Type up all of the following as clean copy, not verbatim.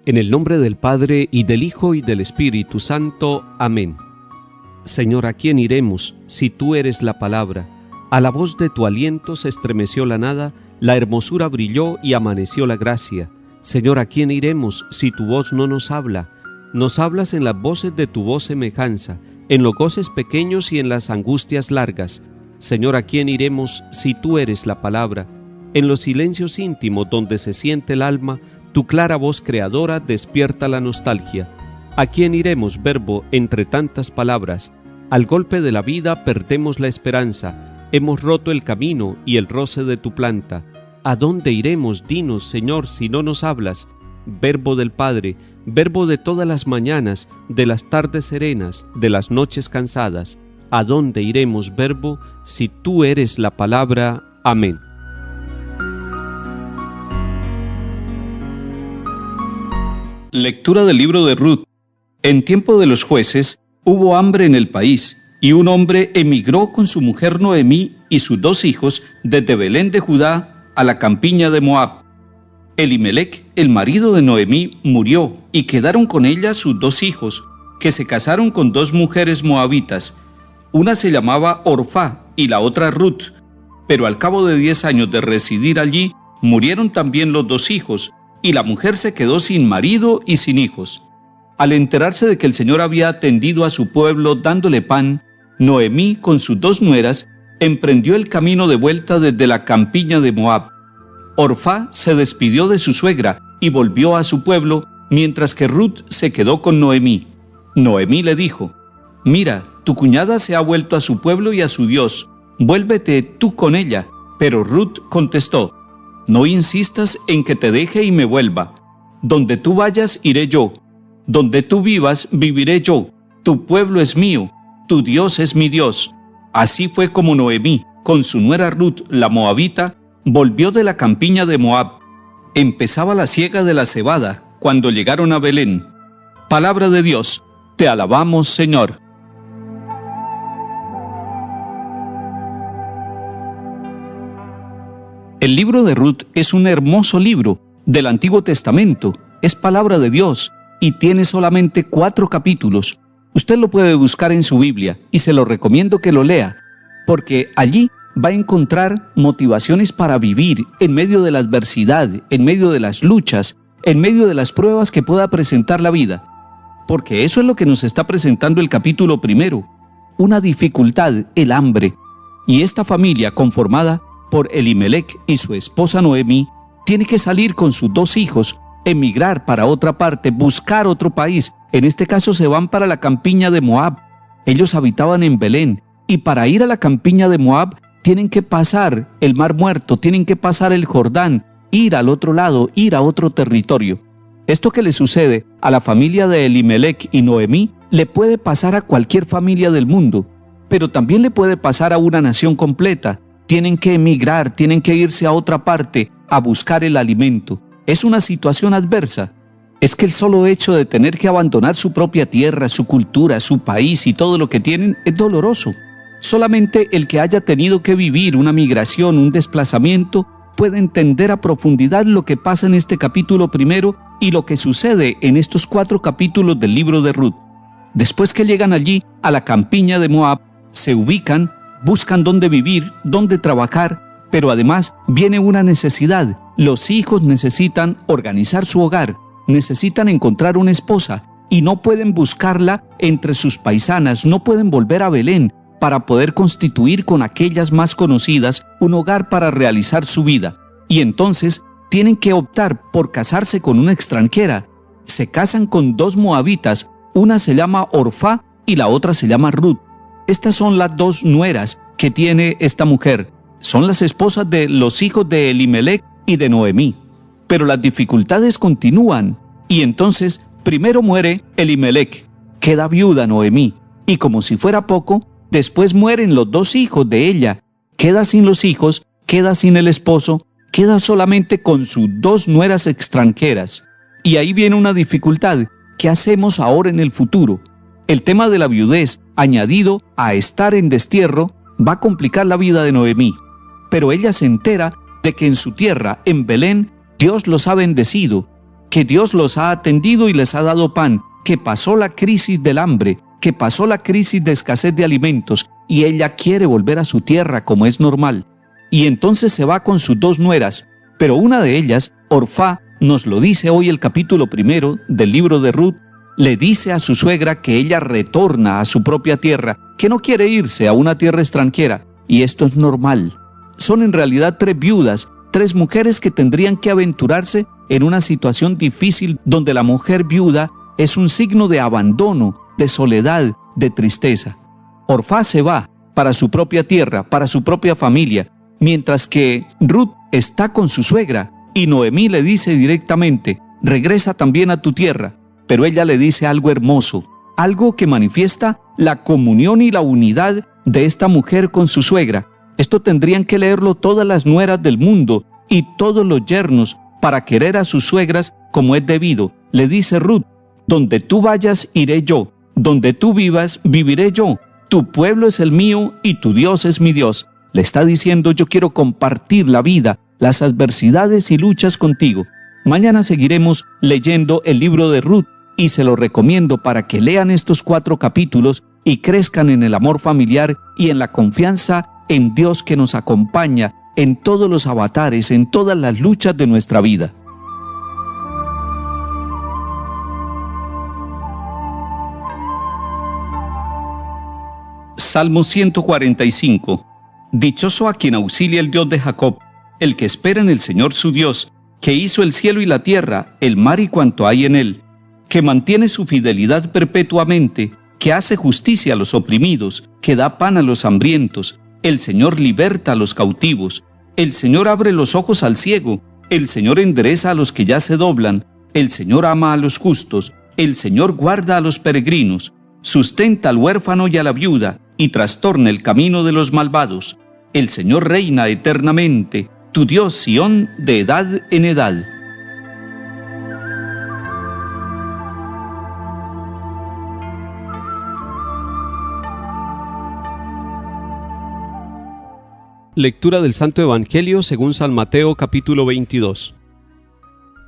En el nombre del Padre, y del Hijo, y del Espíritu Santo. Amén. Señor, ¿a quién iremos si tú eres la palabra? A la voz de tu aliento se estremeció la nada, la hermosura brilló y amaneció la gracia. Señor, ¿a quién iremos si tu voz no nos habla? Nos hablas en las voces de tu voz semejanza, en los goces pequeños y en las angustias largas. Señor, ¿a quién iremos si tú eres la palabra? En los silencios íntimos donde se siente el alma, tu clara voz creadora despierta la nostalgia. ¿A quién iremos, Verbo, entre tantas palabras? Al golpe de la vida perdemos la esperanza, hemos roto el camino y el roce de tu planta. ¿A dónde iremos, dinos, Señor, si no nos hablas? Verbo del Padre, verbo de todas las mañanas, de las tardes serenas, de las noches cansadas. ¿A dónde iremos, Verbo, si tú eres la palabra? Amén. Lectura del libro de Ruth. En tiempo de los jueces hubo hambre en el país, y un hombre emigró con su mujer Noemí y sus 2 hijos desde Belén de Judá a la campiña de Moab. Elimelec, el marido de Noemí, murió, y quedaron con ella sus 2 hijos, que se casaron con 2 mujeres moabitas. Una se llamaba Orfá y la otra Ruth, pero al cabo de 10 años de residir allí, murieron también los 2 hijos, y la mujer se quedó sin marido y sin hijos. Al enterarse de que el Señor había atendido a su pueblo dándole pan, Noemí, con sus 2 nueras, emprendió el camino de vuelta desde la campiña de Moab. Orfá se despidió de su suegra y volvió a su pueblo, mientras que Ruth se quedó con Noemí. Noemí le dijo: «Mira, tu cuñada se ha vuelto a su pueblo y a su Dios, vuélvete tú con ella». Pero Ruth contestó: «No insistas en que te deje y me vuelva. Donde tú vayas, iré yo. Donde tú vivas, viviré yo. Tu pueblo es mío, tu Dios es mi Dios». Así fue como Noemí, con su nuera Ruth, la moabita, volvió de la campiña de Moab. Empezaba la siega de la cebada cuando llegaron a Belén. Palabra de Dios, te alabamos, Señor. El libro de Ruth es un hermoso libro del Antiguo Testamento, es palabra de Dios y tiene solamente 4 capítulos. Usted lo puede buscar en su Biblia y se lo recomiendo que lo lea, porque allí va a encontrar motivaciones para vivir en medio de la adversidad, en medio de las luchas, en medio de las pruebas que pueda presentar la vida. Porque eso es lo que nos está presentando el capítulo 1, una dificultad, el hambre. Y esta familia conformada por Elimelec y su esposa Noemí, tiene que salir con sus 2 hijos, emigrar para otra parte, buscar otro país. En este caso se van para la campiña de Moab. Ellos habitaban en Belén, y para ir a la campiña de Moab tienen que pasar el Mar Muerto, tienen que pasar el Jordán, ir al otro lado, ir a otro territorio. Esto que le sucede a la familia de Elimelec y Noemí le puede pasar a cualquier familia del mundo, pero también le puede pasar a una nación completa. Tienen que emigrar, tienen que irse a otra parte a buscar el alimento. Es una situación adversa. Es que el solo hecho de tener que abandonar su propia tierra, su cultura, su país y todo lo que tienen es doloroso. Solamente el que haya tenido que vivir una migración, un desplazamiento, puede entender a profundidad lo que pasa en este capítulo 1 y lo que sucede en estos 4 capítulos del libro de Ruth. Después que llegan allí a la campiña de Moab, se ubican, buscan dónde vivir, dónde trabajar, pero además viene una necesidad. Los hijos necesitan organizar su hogar, necesitan encontrar una esposa y no pueden buscarla entre sus paisanas, no pueden volver a Belén para poder constituir con aquellas más conocidas un hogar para realizar su vida. Y entonces tienen que optar por casarse con una extranjera. Se casan con 2 moabitas, una se llama Orfá y la otra se llama Ruth. Estas son las 2 nueras que tiene esta mujer. Son las esposas de los hijos de Elimelec y de Noemí. Pero las dificultades continúan, y entonces primero muere Elimelec, queda viuda Noemí, y como si fuera poco, después mueren los 2 hijos de ella, queda sin los hijos, queda sin el esposo, queda solamente con sus 2 nueras extranjeras. Y ahí viene una dificultad. ¿Qué hacemos ahora en el futuro? El tema de la viudez, añadido a estar en destierro, va a complicar la vida de Noemí. Pero ella se entera de que en su tierra, en Belén, Dios los ha bendecido. que Dios los ha atendido y les ha dado pan, que pasó la crisis del hambre, que pasó la crisis de escasez de alimentos, y ella quiere volver a su tierra como es normal. Y entonces se va con sus 2 nueras, pero una de ellas, Orfá, nos lo dice hoy el capítulo 1 del libro de Ruth, le dice a su suegra que ella retorna a su propia tierra, que no quiere irse a una tierra extranjera, y esto es normal. Son en realidad 3 viudas, 3 mujeres que tendrían que aventurarse en una situación difícil donde la mujer viuda es un signo de abandono, de soledad, de tristeza. Orfá se va para su propia tierra, para su propia familia, mientras que Ruth está con su suegra y Noemí le dice directamente, regresa también a tu tierra, pero ella le dice algo hermoso, algo que manifiesta la comunión y la unidad de esta mujer con su suegra. Esto tendrían que leerlo todas las nueras del mundo y todos los yernos para querer a sus suegras como es debido. Le dice Ruth, donde tú vayas iré yo, donde tú vivas viviré yo, tu pueblo es el mío y tu Dios es mi Dios. Le está diciendo, yo quiero compartir la vida, las adversidades y luchas contigo. Mañana seguiremos leyendo el libro de Ruth y se lo recomiendo para que lean estos 4 capítulos y crezcan en el amor familiar y en la confianza en Dios que nos acompaña en todos los avatares, en todas las luchas de nuestra vida. Salmo 145. Dichoso a quien auxilia el Dios de Jacob, el que espera en el Señor su Dios, que hizo el cielo y la tierra, el mar y cuanto hay en él, que mantiene su fidelidad perpetuamente, que hace justicia a los oprimidos, que da pan a los hambrientos. El Señor liberta a los cautivos. El Señor abre los ojos al ciego. El Señor endereza a los que ya se doblan. El Señor ama a los justos. El Señor guarda a los peregrinos. Sustenta al huérfano y a la viuda, y trastorna el camino de los malvados. El Señor reina eternamente, tu Dios Sión de edad en edad. Lectura del Santo Evangelio según San Mateo capítulo 22.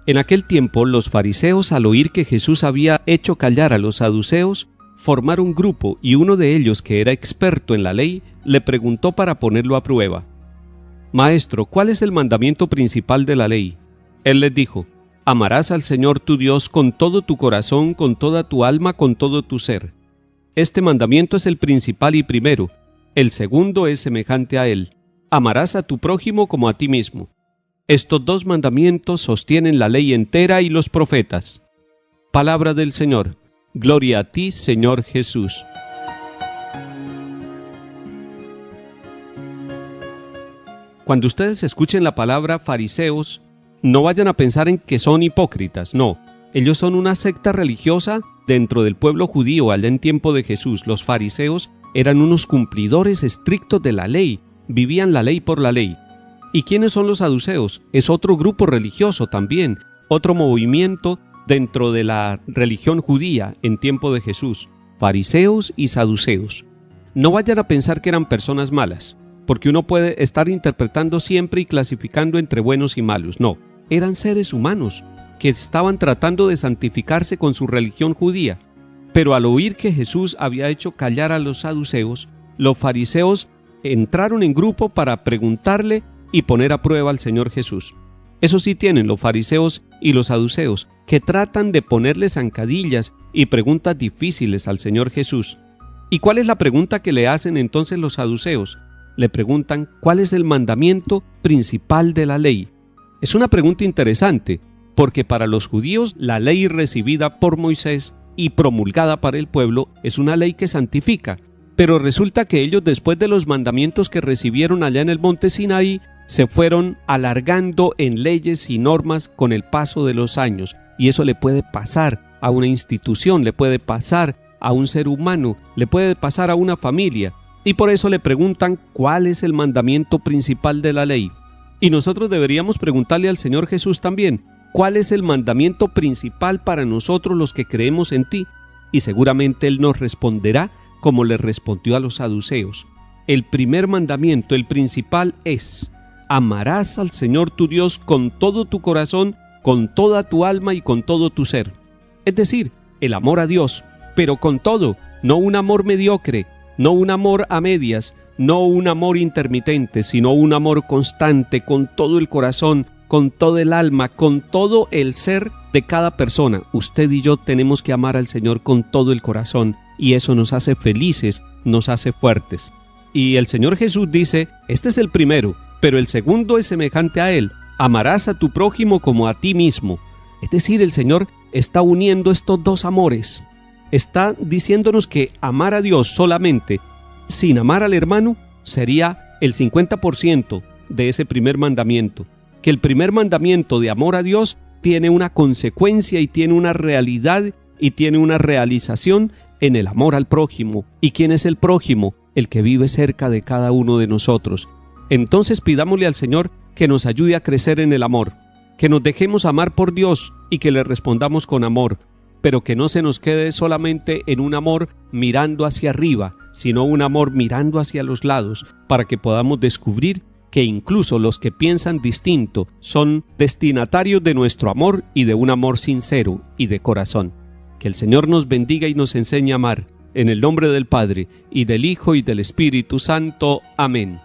En aquel tiempo los fariseos, al oír que Jesús había hecho callar a los saduceos, formaron un grupo y uno de ellos, que era experto en la ley, le preguntó para ponerlo a prueba: Maestro, ¿cuál es el mandamiento principal de la ley? Él les dijo: Amarás al Señor tu Dios con todo tu corazón, con toda tu alma, con todo tu ser. Este mandamiento es el principal y primero. El segundo es semejante a él: amarás a tu prójimo como a ti mismo. Estos 2 mandamientos sostienen la ley entera y los profetas. Palabra del Señor. Gloria a ti, Señor Jesús. Cuando ustedes escuchen la palabra fariseos, no vayan a pensar en que son hipócritas, no. Ellos son una secta religiosa dentro del pueblo judío allá en tiempo de Jesús. Los fariseos eran unos cumplidores estrictos de la ley, vivían la ley por la ley. ¿Y quiénes son los saduceos? Es otro grupo religioso también, otro movimiento dentro de la religión judía en tiempo de Jesús. Fariseos y saduceos. No vayan a pensar que eran personas malas, porque uno puede estar interpretando siempre y clasificando entre buenos y malos. No, eran seres humanos que estaban tratando de santificarse con su religión judía. Pero al oír que Jesús había hecho callar a los saduceos, los fariseos entraron en grupo para preguntarle y poner a prueba al Señor Jesús. Eso sí tienen los fariseos y los saduceos, que tratan de ponerle zancadillas y preguntas difíciles al Señor Jesús. ¿Y cuál es la pregunta que le hacen entonces los saduceos? Le preguntan ¿cuál es el mandamiento principal de la ley? Es una pregunta interesante, porque para los judíos la ley recibida por Moisés y promulgada para el pueblo es una ley que santifica. Pero resulta que ellos, después de los mandamientos que recibieron allá en el monte Sinaí, se fueron alargando en leyes y normas con el paso de los años. Y eso le puede pasar a una institución, le puede pasar a un ser humano, le puede pasar a una familia. Y por eso le preguntan cuál es el mandamiento principal de la ley. Y nosotros deberíamos preguntarle al Señor Jesús también, ¿cuál es el mandamiento principal para nosotros los que creemos en ti? Y seguramente Él nos responderá como le respondió a los saduceos. El primer mandamiento, el principal, es: amarás al Señor tu Dios con todo tu corazón, con toda tu alma y con todo tu ser. Es decir, el amor a Dios, pero con todo, no un amor mediocre, no un amor a medias, no un amor intermitente, sino un amor constante, con todo el corazón, con todo el alma, con todo el ser de cada persona. Usted y yo tenemos que amar al Señor con todo el corazón, y eso nos hace felices, nos hace fuertes. Y el Señor Jesús dice, este es el primero, pero el segundo es semejante a él: amarás a tu prójimo como a ti mismo. Es decir, el Señor está uniendo estos dos amores. Está diciéndonos que amar a Dios solamente, sin amar al hermano, sería el 50% de ese primer mandamiento. Que el primer mandamiento de amor a Dios tiene una consecuencia y tiene una realidad y tiene una realización en el amor al prójimo. ¿Y quién es el prójimo? El que vive cerca de cada uno de nosotros. Entonces pidámosle al Señor que nos ayude a crecer en el amor, que nos dejemos amar por Dios y que le respondamos con amor, pero que no se nos quede solamente en un amor mirando hacia arriba, sino un amor mirando hacia los lados, para que podamos descubrir que incluso los que piensan distinto son destinatarios de nuestro amor y de un amor sincero y de corazón. Que el Señor nos bendiga y nos enseñe a amar, en el nombre del Padre, y del Hijo, y del Espíritu Santo. Amén.